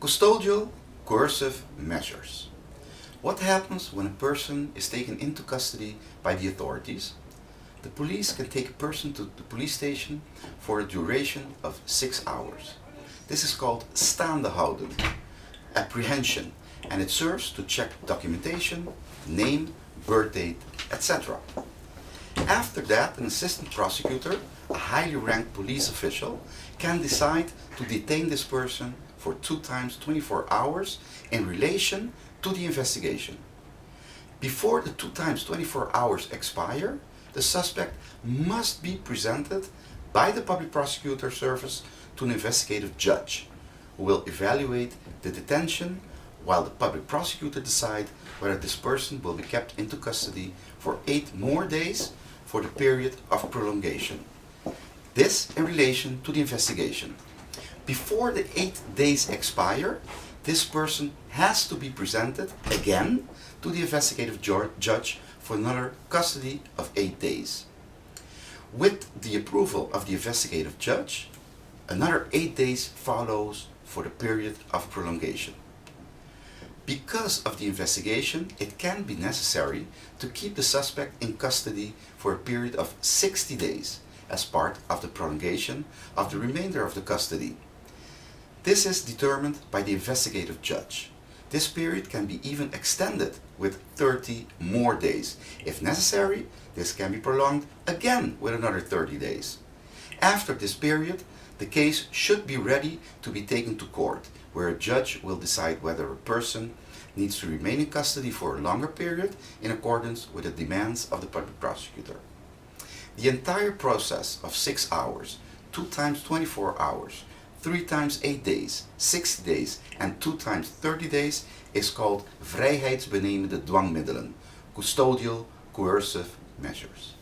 Custodial coercive measures. What happens when a person is taken into custody by the authorities? The police can take a person to the police station for a duration of 6 hours. This is called staande houden, apprehension, and it serves to check documentation, name, birth date, etc. After that, an assistant prosecutor, a highly ranked police official, can decide to detain this person for 2 times 24 hours in relation to the investigation. Before the 2 times 24 hours expire, the suspect must be presented by the public prosecutor service to an investigative judge, who will evaluate the detention while the public prosecutor decides whether this person will be kept into custody for 8 more days for the period of prolongation. This in relation to the investigation. Before the 8 days expire, this person has to be presented again to the investigative judge for another custody of 8 days. With the approval of the investigative judge, another 8 days follows for the period of prolongation. Because of the investigation, it can be necessary to keep the suspect in custody for a period of 60 days as part of the prolongation of the remainder of the custody. This is determined by the investigative judge. This period can be even extended with 30 more days. If necessary, this can be prolonged again with another 30 days. After this period, the case should be ready to be taken to court, where a judge will decide whether a person needs to remain in custody for a longer period in accordance with the demands of the public prosecutor. The entire process of 6 hours, 2 times 24 hours, 3 times 8 days, 60 days and 2 times 30 days is called vrijheidsbenemende dwangmiddelen, custodial coercive measures.